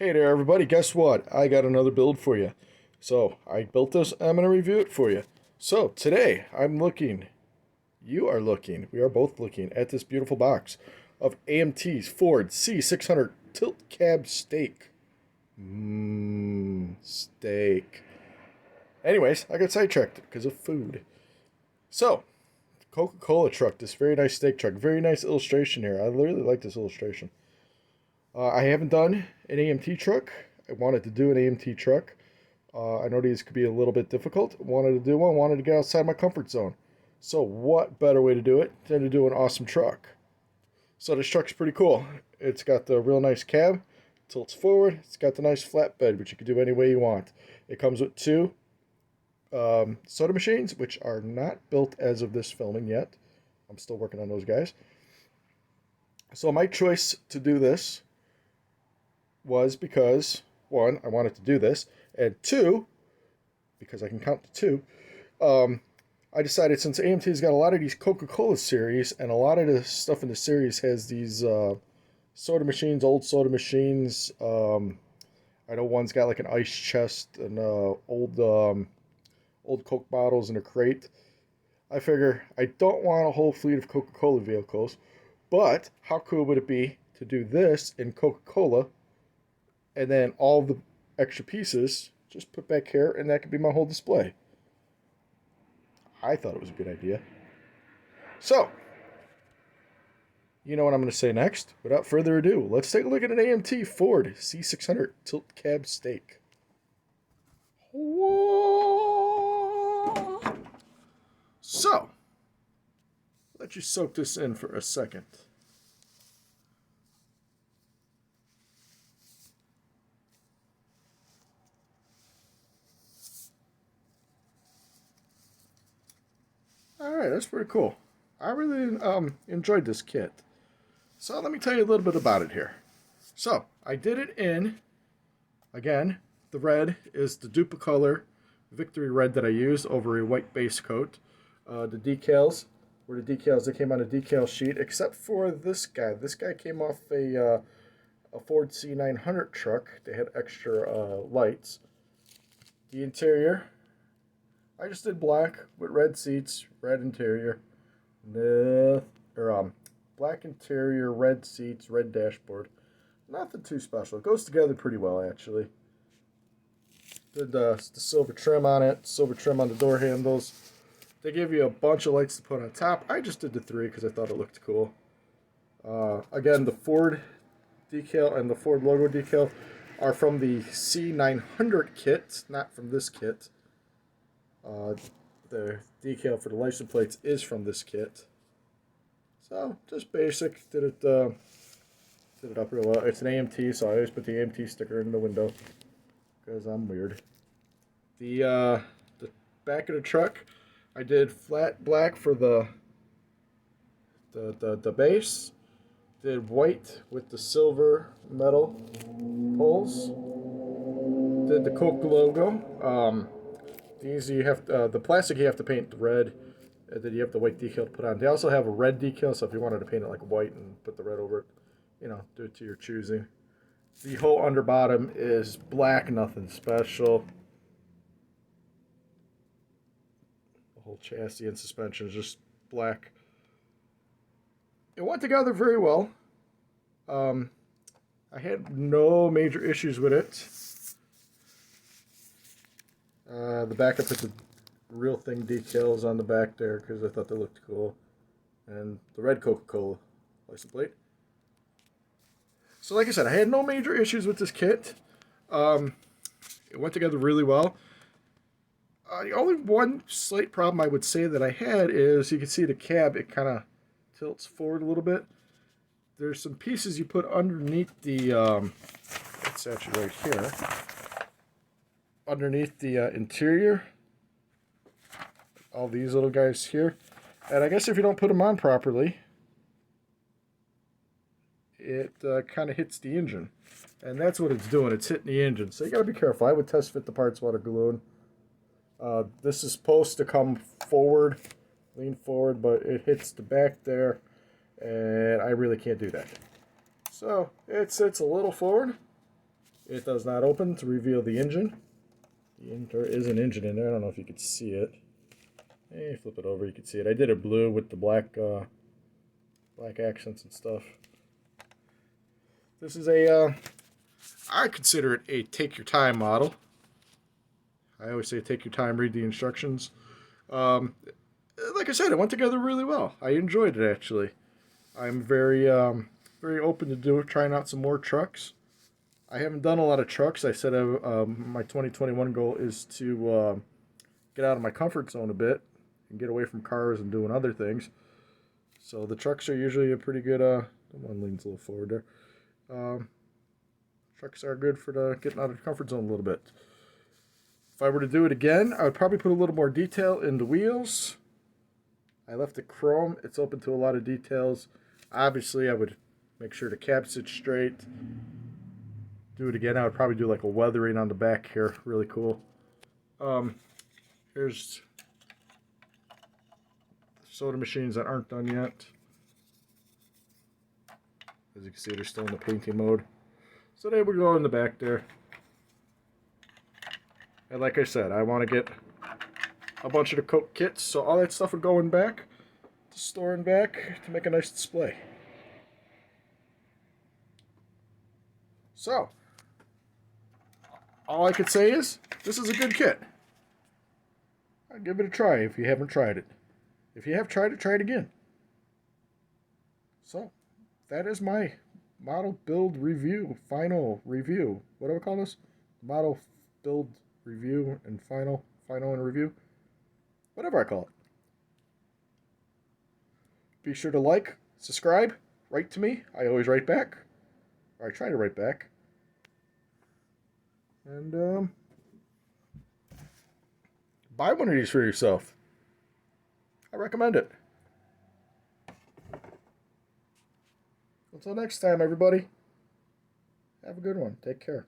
Hey there, everybody. Guess what? I got another build for you. So, I built this. I'm going to review it for you. So, today, you are looking, we are both looking at this beautiful box of AMT's Ford C-600 Tilt Cab Steak. Steak. Anyways, I got sidetracked because of food. So, Coca-Cola truck, this very nice steak truck. Very nice illustration here. I really like this illustration. I haven't done an AMT truck. I wanted to do an AMT truck. I know these could be a little bit difficult. Wanted to do one. Wanted to get outside my comfort zone. So what better way to do it than to do an awesome truck? So this truck's pretty cool. It's got the real nice cab. Tilts forward. It's got the nice flatbed, which you can do any way you want. It comes with two soda machines, which are not built as of this filming yet. I'm still working on those guys. So my choice to do this was because, one, I wanted to do this, and two, because I can count to two, I decided since AMT's got a lot of these Coca-Cola series, and a lot of the stuff in the series has these soda machines, old soda machines. I know one's got like an ice chest and old Coke bottles in a crate. I figure I don't want a whole fleet of Coca-Cola vehicles, but how cool would it be to do this in Coca-Cola, and then all the extra pieces just put back here, and that could be my whole display. I thought it was a good idea. So, you know what I'm going to say next. Without further ado, let's take a look at an AMT Ford C-600 Tilt Cab Steak. So, let you soak this in for a second. Alright, that's pretty cool. I really enjoyed this kit. So let me tell you a little bit about it here. So, I did it in, again, the red is the Duplicolor Victory Red that I used over a white base coat. The decals were the decals that came on a decal sheet, except for this guy. This guy came off a Ford C-900 truck. They had extra lights. The interior, I just did black with red seats, red interior. Black interior, red seats, red dashboard. Nothing too special. It goes together pretty well, actually. Did the silver trim on it, silver trim on the door handles. They give you a bunch of lights to put on top. I just did the three because I thought it looked cool. Again, the Ford decal and the Ford logo decal are from the C-900 kit, not from this kit. The decal for the license plates is from this kit. So, just basic. Did it up real well. It's an AMT, so I always put the AMT sticker in the window because I'm weird. The back of the truck, I did flat black for the base. Did white with the silver metal poles. Did the Coke logo. These you have the plastic you have to paint red, and then you have the white decal to put on. They also have a red decal, so if you wanted to paint it like white and put the red over it, do it to your choosing. The whole underbottom is black, nothing special. The whole chassis and suspension is just black. It went together very well. I had no major issues with it. The back, I put the real thing decals on the back there because I thought they looked cool. And the red Coca-Cola license plate. So like I said, I had no major issues with this kit. It went together really well. The only one slight problem I would say that I had is you can see the cab, it kind of tilts forward a little bit. There's some pieces you put underneath the, it's actually right here. Underneath the interior, all these little guys here, and I guess if you don't put them on properly, it kind of hits the engine, and that's what it's doing. It's hitting the engine, so you gotta be careful. I would test fit the parts while they're glued. This is supposed to come forward, lean forward, but it hits the back there, and I really can't do that. So it sits a little forward. It does not open to reveal the engine. There is an engine in there. I don't know if you can see it. Hey, flip it over, you can see it. I did it blue with the black black accents and stuff. This is a, I consider it a take your time model. I always say take your time, read the instructions. Like I said, it went together really well. I enjoyed it actually. I'm very open to trying out some more trucks. I haven't done a lot of trucks. I said my 2021 goal is to get out of my comfort zone a bit and get away from cars and doing other things. So the trucks are usually a pretty good. The one leans a little forward there. Trucks are good for the getting out of the comfort zone a little bit. If I were to do it again, I would probably put a little more detail in the wheels. I left it chrome. It's open to a lot of details. Obviously, I would make sure the cab sits straight. Do it again. I would probably do like a weathering on the back here. Really cool. Here's soda machines that aren't done yet. As you can see, they're still in the painting mode. So they would go in the back there. And like I said, I want to get a bunch of the Coke kits, so all that stuff would go in back, to store in back, to make a nice display. So, all I could say is, this is a good kit. I'd give it a try if you haven't tried it. If you have tried it, try it again. So, that is my model build review, final review. What do I call this? Model build review and final and review. Whatever I call it. Be sure to like, subscribe, write to me. I always write back. Or I try to write back. And, buy one of these for yourself. I recommend it. Until next time, everybody. Have a good one. Take care.